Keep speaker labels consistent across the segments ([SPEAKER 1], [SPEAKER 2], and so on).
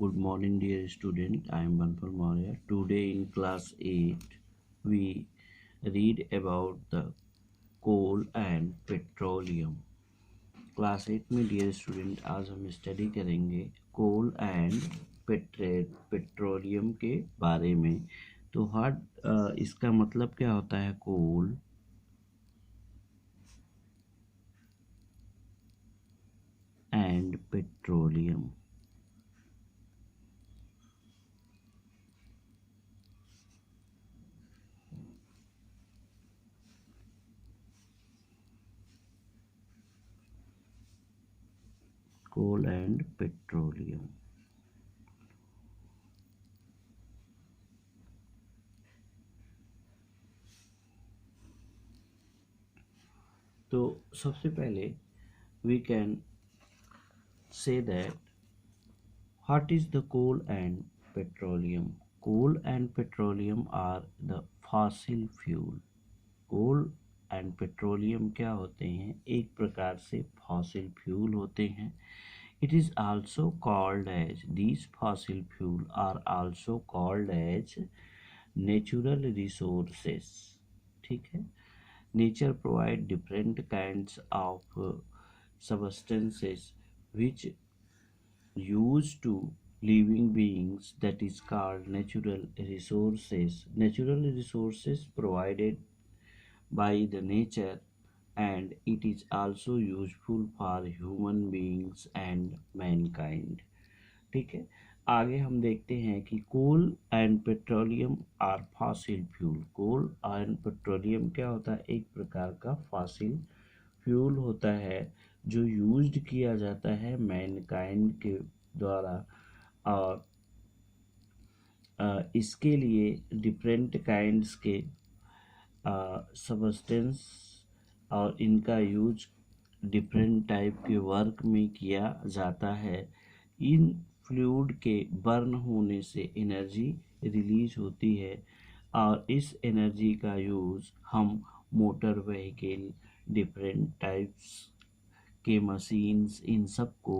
[SPEAKER 1] Good morning, dear student. I am Banpal Maurya. Today in class 8, we read about the coal and petroleum. Class 8 में dear student आज हम study करेंगे कोल and petroleum के बारे में। तो इसका मतलब क्या होता है coal and petroleum. Coal and petroleum. तो सबसे पहले we can say that what is the coal and petroleum. Coal and petroleum are the fossil fuel. Coal and petroleum क्या होते हैं? एक प्रकार से फॉसिल फ्यूल होते हैं। It is also called as these fossil fuel are also called as natural resources. ठीक है। Nature provide different kinds of substances which used to living beings, that is called natural resources. Natural resources provided by the nature, and it is also useful for human beings and mankind. ठीक है। आगे हम देखते हैं कि coal and petroleum are fossil fuel. Coal and petroleum क्या होता है? एक प्रकार का फॉसिल फ्यूल होता है जो यूज्ड किया जाता है मैनकाइंड के द्वारा, और इसके लिए डिफरेंट काइंड्स के सबस्टेंस और इनका यूज डिफरेंट टाइप के वर्क में किया जाता है। इन फ्लूइड के बर्न होने से एनर्जी रिलीज होती है, और इस एनर्जी का यूज़ हम मोटर व्हीकल, डिफरेंट टाइप्स के मशीन्स, इन सब को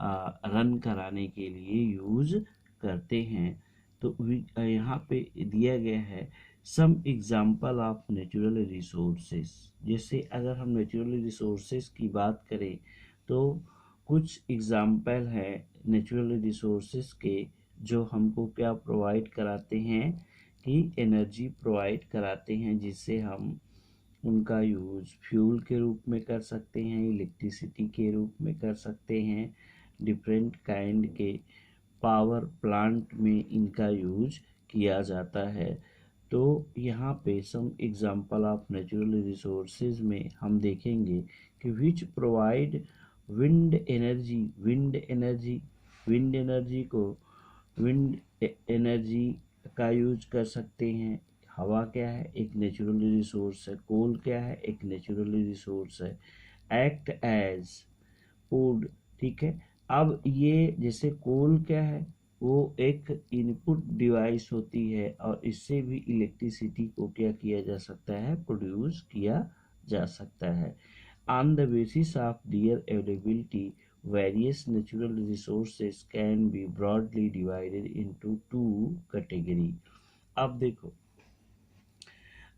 [SPEAKER 1] रन कराने के लिए यूज़ करते हैं। तो यहाँ पे दिया गया है some example of natural resources. जैसे अगर हम नेचुरल रिसोर्सेस की बात करें तो कुछ एग्जाम्पल है नेचुरल रिसोर्सेस के जो हमको क्या प्रोवाइड कराते हैं कि एनर्जी प्रोवाइड कराते हैं, जिससे हम उनका यूज़ फ्यूल के रूप में कर सकते हैं, इलेक्ट्रिसिटी के रूप में कर सकते हैं, डिफरेंट काइंड के पावर प्लांट में इनका यूज किया जाता है। तो यहाँ पे some example of natural resources में हम देखेंगे कि which provide wind energy. Wind energy का यूज कर सकते हैं। हवा क्या है? एक नेचुरल रिसोर्स है। कोल क्या है? एक नेचुरल रिसोर्स है। Act as wood. ठीक है। अब ये जैसे कोल क्या है? वो एक इनपुट डिवाइस होती है, और इससे भी इलेक्ट्रिसिटी को क्या किया जा सकता है? प्रोड्यूस किया जा सकता है। On the basis of their availability, various natural resources can be broadly divided into two category. अब देखो,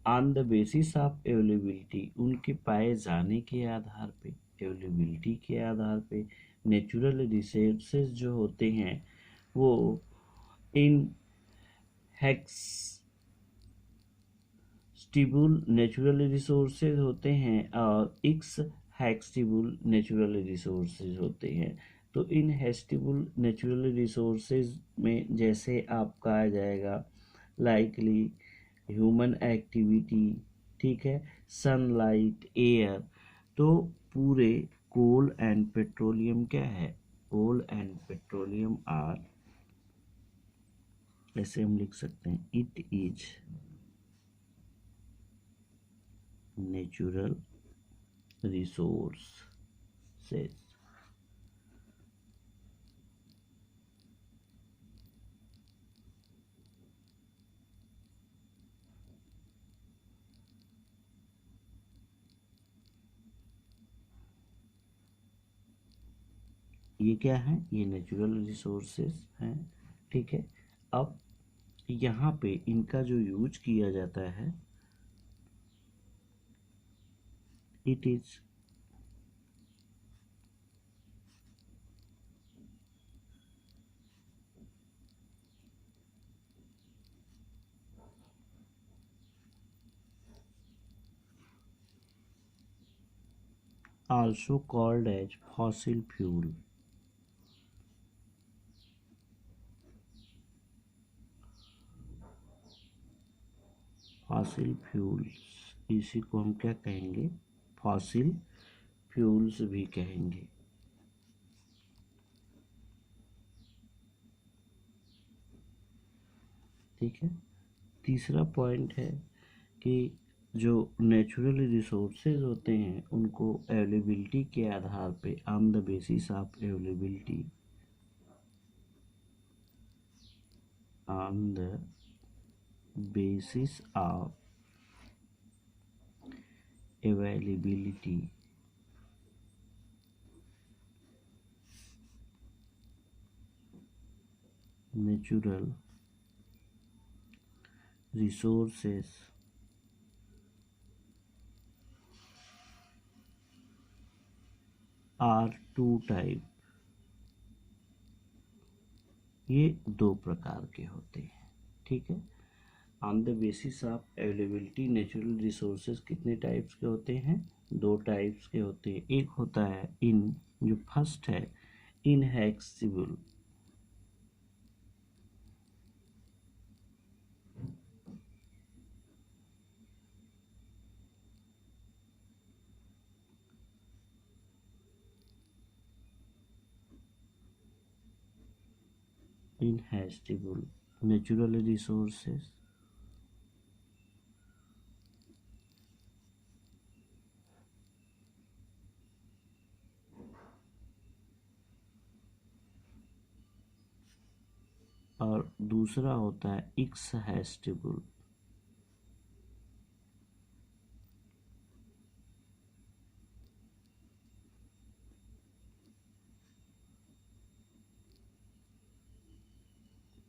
[SPEAKER 1] on the basis of availability, उनके पाए जाने के आधार पे, अवेलेबिलिटी के आधार पे नेचुरल रिसोर्सेज जो होते हैं वो इन हेक्सटिबल नेचुरल रिसोर्सेज होते हैं और एक्स हेक्सटिबल नेचुरल रिसोर्सेज होते हैं। तो इन हेक्सटिबल नेचुरल रिसोर्सेज में जैसे आपका आ जाएगा लाइकली ह्यूमन एक्टिविटी, ठीक है, सनलाइट, एयर। तो पूरे कोल एंड पेट्रोलियम क्या है? कोल एंड पेट्रोलियम आर, ऐसे हम लिख सकते हैं, इट इज नेचुरल रिसोर्सेज। ये क्या है, ये नेचुरल रिसोर्सेस हैं। ठीक है, अब यहाँ पे इनका जो यूज किया जाता है, it is also called as fossil fuel. Fossil fuels, इसी को हम क्या कहेंगे, फॉसिल फ्यूल्स भी कहेंगे। ठीक है, तीसरा पॉइंट है कि जो नेचुरल रिसोर्सेज होते हैं उनको अवेलेबिलिटी के आधार पे, on the basis of availability, on the basis of availability, natural resources are two type, ये दो प्रकार के होते हैं। ठीक है, on the basis of availability natural resources कितने टाइप्स के होते हैं, दो टाइप्स के होते हैं। एक होता है इन, जो फर्स्ट है इनहैक्सिबल, इनहैस्टिबल नेचुरल रिसोर्सेज, और दूसरा होता है एक्सहैस्टिबल,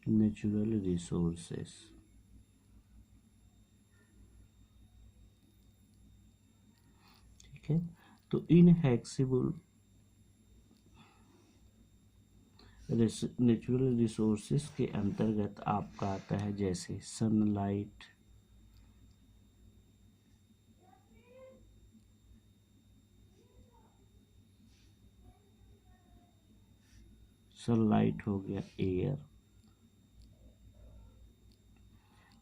[SPEAKER 1] नेचुरल रिसोर्सेस। ठीक है, तो इनहैक्सिबल नेचुरल रिसोर्सेस के अंतर्गत आपका आता है जैसे सनलाइट, सनलाइट हो गया, एयर,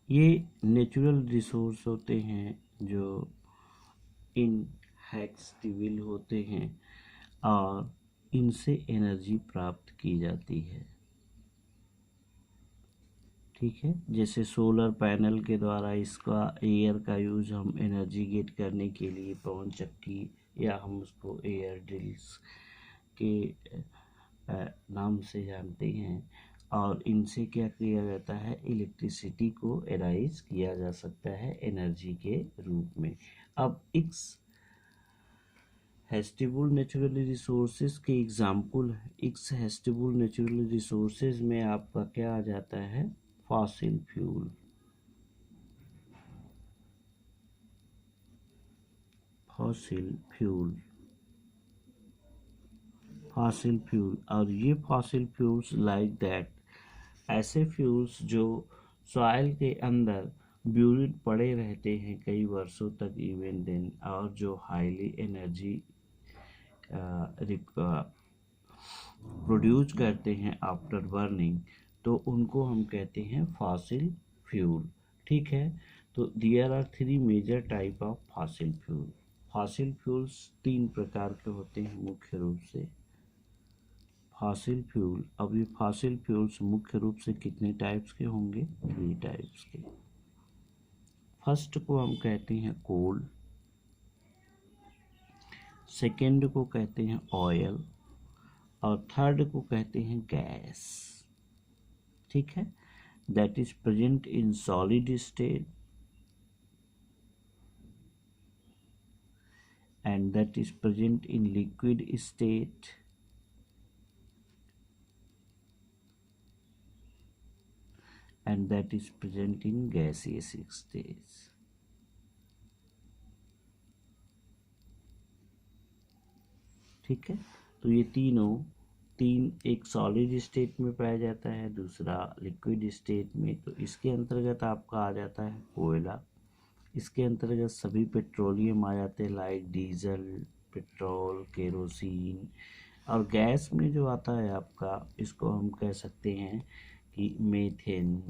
[SPEAKER 1] ये नेचुरल रिसोर्स होते हैं जो इनहैक्सिबल होते हैं और इनसे एनर्जी प्राप्त की जाती है। ठीक है, जैसे सोलर पैनल के द्वारा इसका एयर का यूज हम एनर्जी गेट करने के लिए, पवन चक्की या हम उसको एयर ड्रिल्स के नाम से जानते हैं, और इनसे क्या किया जाता है, इलेक्ट्रिसिटी को एराइज किया जा सकता है एनर्जी के रूप में। अब इक्स हेस्टिबल नेचुरल रिसोर्सेज के एग्जाम्पल, इक्स हेस्टिबल नेचुरल रिसोर्सेज में आपका क्या आ जाता है, fossil fuel, fossil fuel, fossil fuel. और ये फॉसिल फ्यूल्स लाइक दैट, ऐसे फ्यूल्स जो सॉइल के अंदर ब्यूरिड पड़े रहते हैं कई वर्षों तक इवन देन, और जो हाईली एनर्जी प्रोड्यूस करते हैं आफ्टर बर्निंग, तो उनको हम कहते हैं फॉसिल फ्यूल। ठीक है, तो there are three major type of fossil fuel. Fossil fuels तीन प्रकार के होते हैं मुख्य रूप से, फॉसिल फ्यूल। अब ये फॉसिल फ्यूल्स मुख्य रूप से कितने टाइप्स के होंगे, थ्री टाइप्स के। फर्स्ट को हम कहते हैं कोल, सेकेंड को कहते हैं ऑयल, और थर्ड को कहते हैं गैस। ठीक है, that is present in solid state and that is present in liquid state and that is present in gaseous stage. ठीक है, तो ये तीन एक सॉलिड स्टेट में पाया जाता है, दूसरा लिक्विड स्टेट में। तो इसके अंतर्गत आपका आ जाता है कोयला, इसके अंतर्गत सभी पेट्रोलियम आ जाते हैं लाइक डीजल, पेट्रोल, केरोसिन। और गैस में जो आता है आपका, इसको हम कह सकते हैं कि मीथेन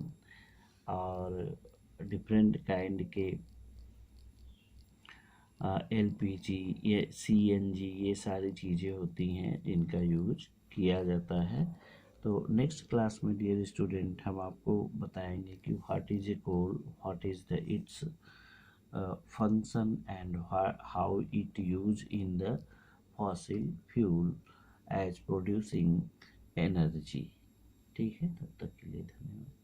[SPEAKER 1] और डिफरेंट काइंड के एलपीजी, ये सीएनजी, ये सारी चीज़ें होती हैं जिनका यूज किया जाता है। तो नेक्स्ट क्लास में डियर स्टूडेंट हम आपको बताएंगे कि what is a coal, what is the its function and how it use in the fossil fuel as producing energy. ठीक है, तब तक के लिए धन्यवाद।